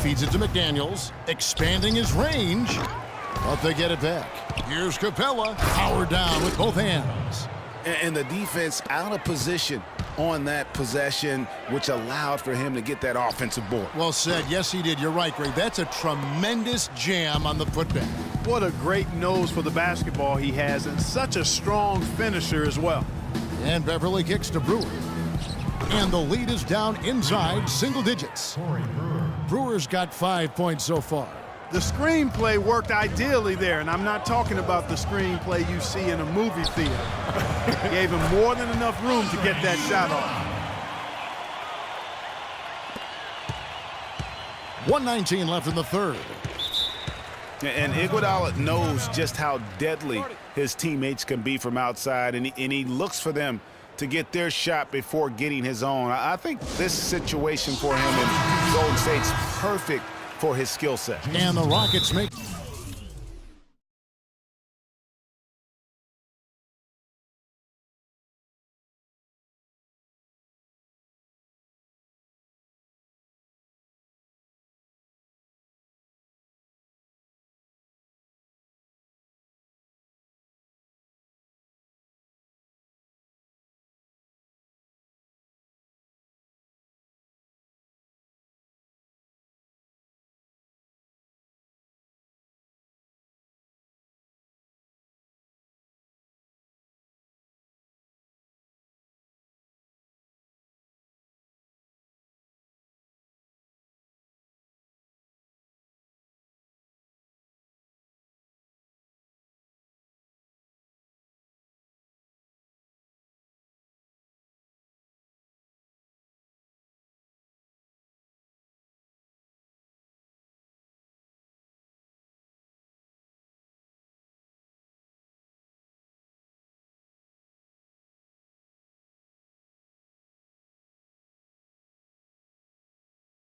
feeds it to McDaniels, expanding his range, but they get it back. Here's Capella, powered down with both hands. And the defense out of position on that possession, which allowed for him to get that offensive board. Well said. Yes, he did. You're right, Greg. That's a tremendous jam on the putback. What a great nose for the basketball he has, and such a strong finisher as well. And Beverly kicks to Brewer. And the lead is down inside single digits. Brewer's got 5 points so far. The screenplay worked ideally there, and I'm not talking about the screenplay you see in a movie theater. Gave him more than enough room to get that shot off. 1:19 left in the third. And Iguodala knows just how deadly his teammates can be from outside, and he looks for them to get their shot before getting his own. I think this situation for him in Golden State's perfect for his skill set. And the Rockets make...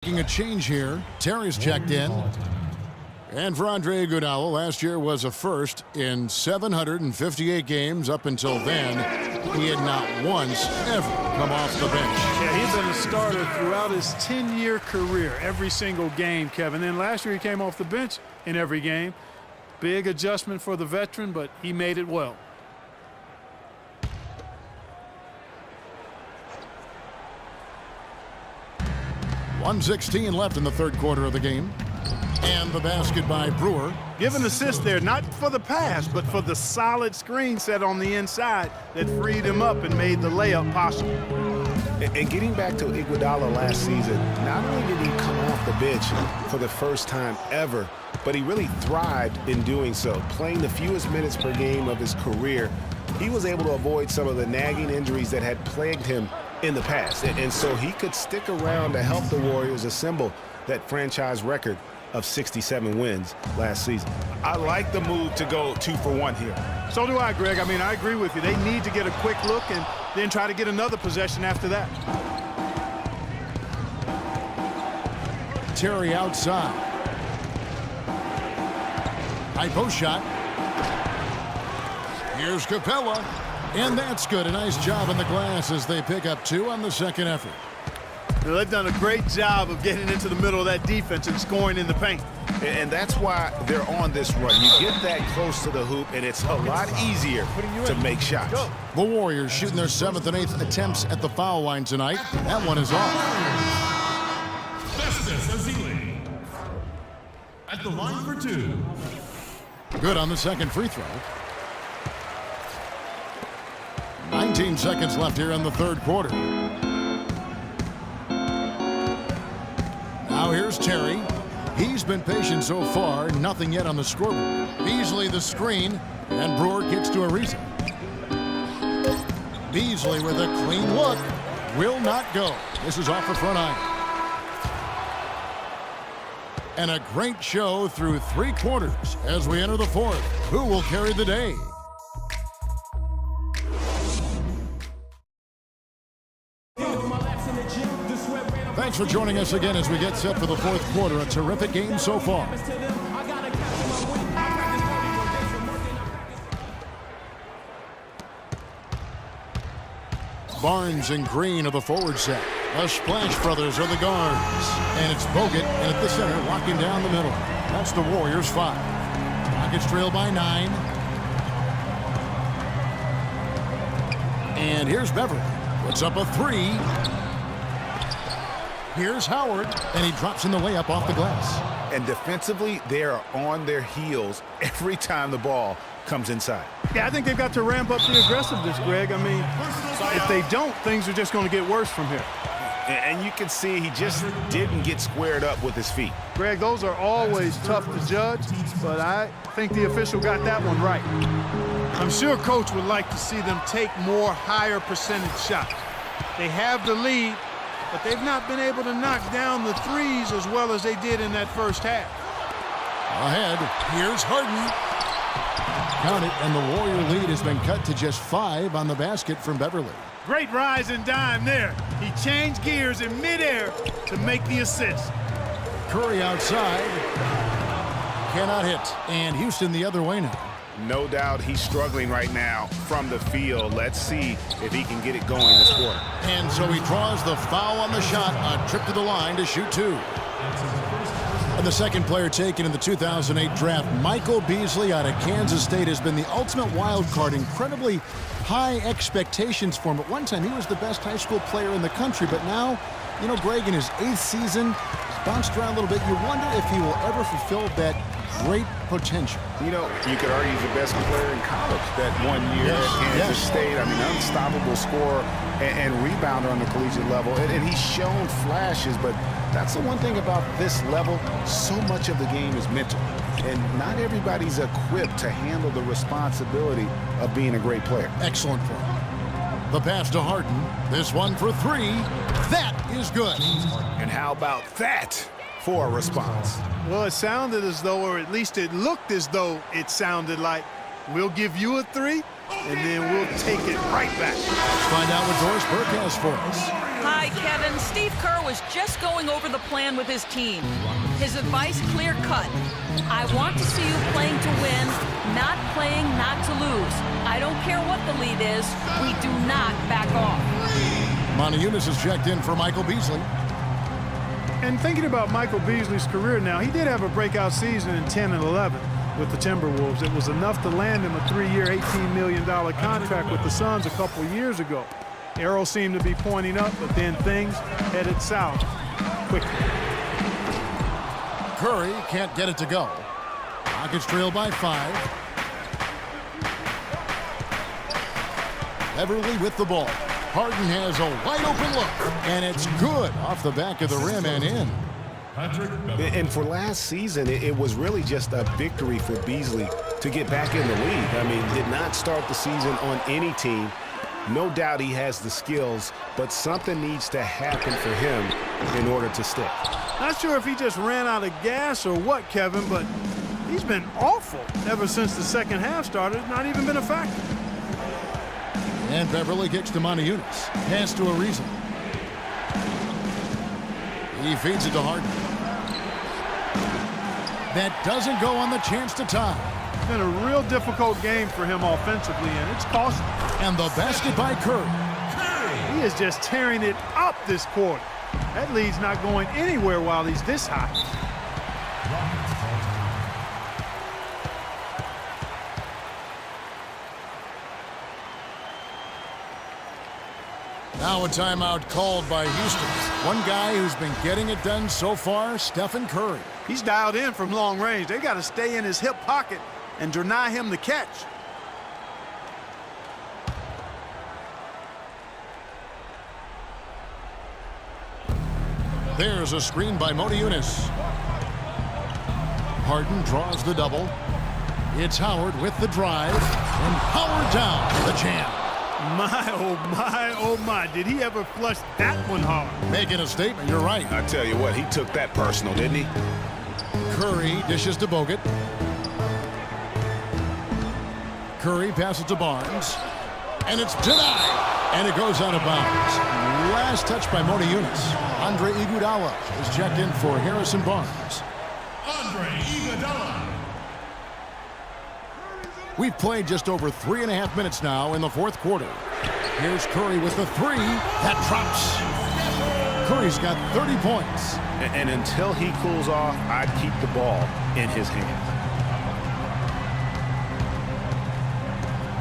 Making a change here. Terry's checked in. And for Andre Iguodala, last year was a first in 758 games. Up until then, he had not once ever come off the bench. Yeah, he's been a starter throughout his 10-year career, every single game, Kevin. Then last year he came off the bench in every game. Big adjustment for the veteran, but he made it well. .116 left in the third quarter of the game. And the basket by Brewer. Give an assist there, not for the pass, but for the solid screen set on the inside that freed him up and made the layup possible. And getting back to Iguodala last season, not only did he come off the bench for the first time ever, but he really thrived in doing so. Playing the fewest minutes per game of his career, he was able to avoid some of the nagging injuries that had plagued him in the past. And so he could stick around to help the Warriors assemble that franchise record of 67 wins last season. I like the move to go 2 for 1 here. So do I, Greg. I mean, I agree with you. They need to get a quick look and then try to get another possession after that. Terry outside. High post shot. Here's Capella. And that's good. A nice job on the glass as they pick up 2 on the second effort. Well, they've done a great job of getting into the middle of that defense and scoring in the paint. And that's why they're on this run. You get that close to the hoop, and it's a lot easier to make shots. The Warriors shooting their 7th and 8th attempts at the foul line tonight. That one is off. At the line for 2. Good on the second free throw. 19 seconds left here in the third quarter. Now here's Terry. He's been patient so far. Nothing yet on the scoreboard. Beasley the screen. And Brewer kicks to Ariza. Beasley with a clean look. Will not go. This is off the front iron. And a great show through 3 quarters as we enter the fourth. Who will carry the day? Thanks for joining us again as we get set for the fourth quarter. A terrific game so far. Barnes and Green of the forward set. The Splash Brothers are the guards. And it's Bogut at the center, locking down the middle. That's the Warriors 5. Rockets trail by 9. And here's Beverly. Puts up a 3. Here's Howard. And he drops in the layup off the glass. And defensively, they are on their heels every time the ball comes inside. Yeah, I think they've got to ramp up the aggressiveness, Greg. I mean, if they don't, things are just going to get worse from here. And you can see he just didn't get squared up with his feet. Greg, those are always tough to judge, but I think the official got that one right. I'm sure Coach would like to see them take more higher percentage shots. They have the lead, but they've not been able to knock down the threes as well as they did in that first half. Ahead, here's Harden. Count it, and the Warrior lead has been cut to just 5 on the basket from Beverly. Great rise and dime there. He changed gears in midair to make the assist. Curry outside. Cannot hit. And Houston the other way now. No doubt he's struggling right now from the field. Let's see if he can get it going this quarter. And so he draws the foul on the shot. A trip to the line to shoot 2. And the second player taken in the 2008 draft, Michael Beasley out of Kansas State, has been the ultimate wild card. Incredibly high expectations for him. At one time, he was the best high school player in the country. But now, you know, Greg, in his 8th season, he's bounced around a little bit. You wonder if he will ever fulfill that great potential. You know, you could argue he's the best player in college that 1 year at Kansas State. I mean, unstoppable scorer and rebounder on the collegiate level. And he's shown flashes, but that's the one thing about this level. So much of the game is mental. And not everybody's equipped to handle the responsibility of being a great player. Excellent for him. The pass to Harden. This one for 3. That is good. And how about that for a response? Well, it sounded as though, or at least it looked as though it sounded like, we'll give you a 3, and then we'll take it right back. Let's find out what Doris Burke has for us. Hi, Kevin. Steve Kerr was just going over the plan with his team. His advice clear-cut. I want to see you playing to win, not playing not to lose. I don't care what the lead is. We do not back off. Monty Eunice has checked in for Michael Beasley. And thinking about Michael Beasley's career now, he did have a breakout season in 10 and 11 with the Timberwolves. It was enough to land him a 3-year, $18 million contract with the Suns a couple years ago. Arrow seemed to be pointing up, but then things headed south quickly. Curry can't get it to go. Rockets trail by 5. Beverly with the ball. Harden has a wide open look, and it's good off the back of the rim and in. And for last season, it was really just a victory for Beasley to get back in the league. I mean, did not start the season on any team. No doubt he has the skills, but something needs to happen for him in order to stick. Not sure if he just ran out of gas or what, Kevin, but he's been awful ever since the second half started. Not even been a factor. And Beverly kicks to Monty Eunice. Pass to Ariza. He feeds it to Harden. That doesn't go on the chance to tie. It's been a real difficult game for him offensively, and it's costly. And the basket by Curry. He is just tearing it up this quarter. That lead's not going anywhere while he's this hot. Now a timeout called by Houston. One guy who's been getting it done so far, Stephen Curry. He's dialed in from long range. They got to stay in his hip pocket and deny him the catch. There's a screen by Monty Eunice. Harden draws the double. It's Howard with the drive. And Howard down, the champ. My, oh my. Did he ever flush that one hard? Making a statement, you're right. I tell you what, he took that personal, didn't he? Curry dishes to Bogut. Curry passes to Barnes. And it's denied. And it goes out of bounds. Last touch by Monty Eunice. Andre Iguodala is checked in for Harrison Barnes. Andre Iguodala. We've played just over 3.5 minutes now in the fourth quarter. Here's Curry with the 3. That drops. Curry's got 30 points. And until he cools off, I'd keep the ball in his hands.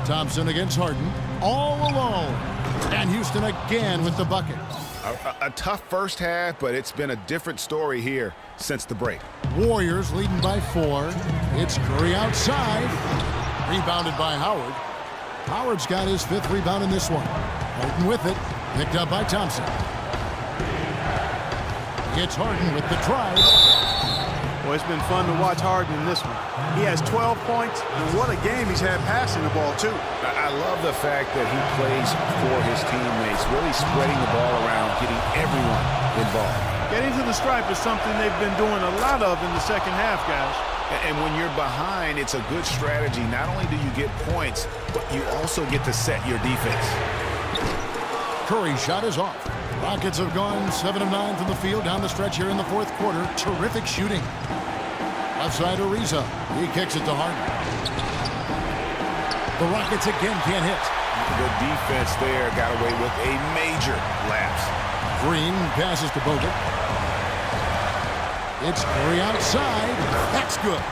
Thompson against Harden, all alone. And Houston again with the bucket. A tough first half, but it's been a different story here since the break. Warriors leading by 4. It's Curry outside. Rebounded by Howard. Howard's got his 5th rebound in this one. Harden with it. Picked up by Thompson. It's Harden with the drive. Well, it's been fun to watch Harden in this one. He has 12 points, and what a game he's had passing the ball, too. I love the fact that he plays for his teammates, really spreading the ball around, getting everyone involved. Getting to the stripe is something they've been doing a lot of in the second half, guys. And when you're behind, it's a good strategy. Not only do you get points, but you also get to set your defense. Curry's shot is off. Rockets have gone 7 of 9 from the field down the stretch here in the 4th quarter. Terrific shooting. Left side Ariza. He kicks it to Harden. The Rockets again can't hit. The defense there got away with a major lapse. Green passes to Bogut. It's Curry outside. That's good.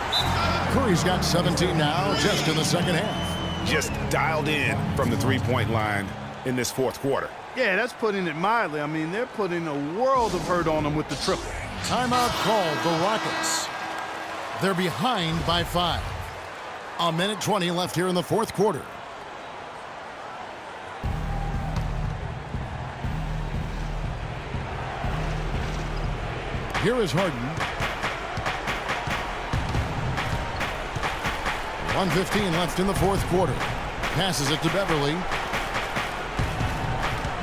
Curry's got 17 now just in the second half. Just dialed in from the three-point line in this 4th quarter. Yeah, that's putting it mildly. I mean, they're putting a world of hurt on him with the triple. Timeout called the Rockets. They're behind by 5. A minute 20 left here in the 4th quarter. Here is Harden. 1:15 left in the 4th quarter. Passes it to Beverly.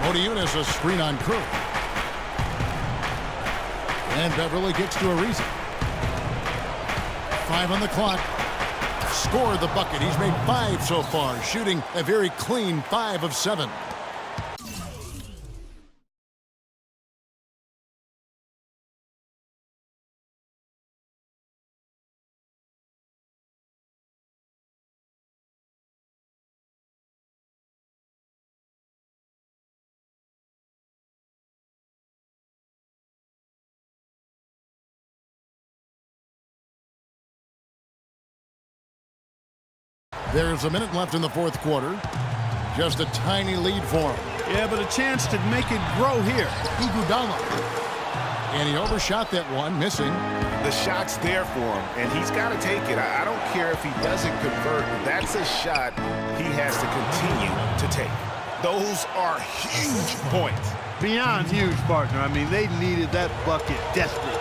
Modiunas a screen on Curry. And Beverly gets to Ariza. 5 on the clock. Scored the bucket. He's made 5 so far, shooting a very clean 5 of 7. There's a minute left in the 4th quarter. Just a tiny lead for him. Yeah, but a chance to make it grow here. Iguodala. And he overshot that one, missing. The shot's there for him, and he's got to take it. I don't care if he doesn't convert. That's a shot he has to continue to take. Those are huge points. Beyond huge, partner. I mean, they needed that bucket desperately.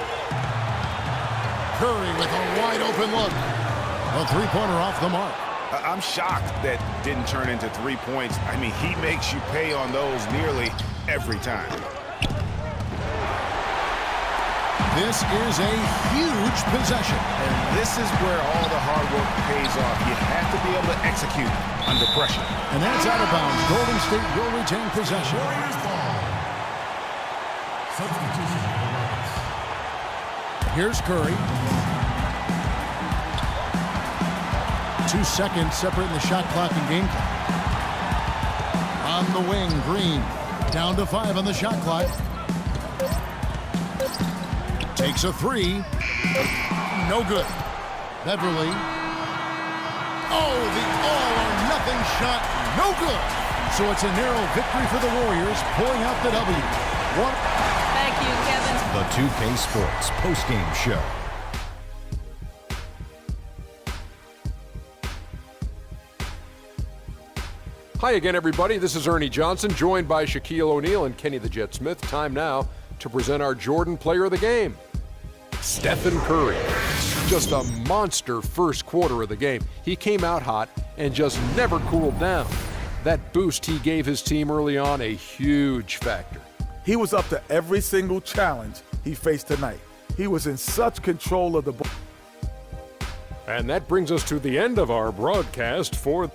Curry with a wide open look. A 3-pointer off the mark. I'm shocked that didn't turn into 3 points. I mean, he makes you pay on those nearly every time. This is a huge possession. And this is where all the hard work pays off. You have to be able to execute under pressure. And that's out of bounds. Golden State will retain possession. Warriors ball. Substitution. Here's Curry. 2 seconds separating the shot clock and game clock. On the wing, Green. Down to 5 on the shot clock. Takes a 3. No good. Beverly. Oh, the all-or-nothing shot. No good. So it's a narrow victory for the Warriors, pulling out the W. Thank you, Kevin. The 2K Sports postgame show. Hi again, everybody. This is Ernie Johnson, joined by Shaquille O'Neal and Kenny the Jet Smith. Time now to present our Jordan Player of the Game, Stephen Curry. Just a monster first quarter of the game. He came out hot and just never cooled down. That boost he gave his team early on, a huge factor. He was up to every single challenge he faced tonight. He was in such control of the ball. And that brings us to the end of our broadcast for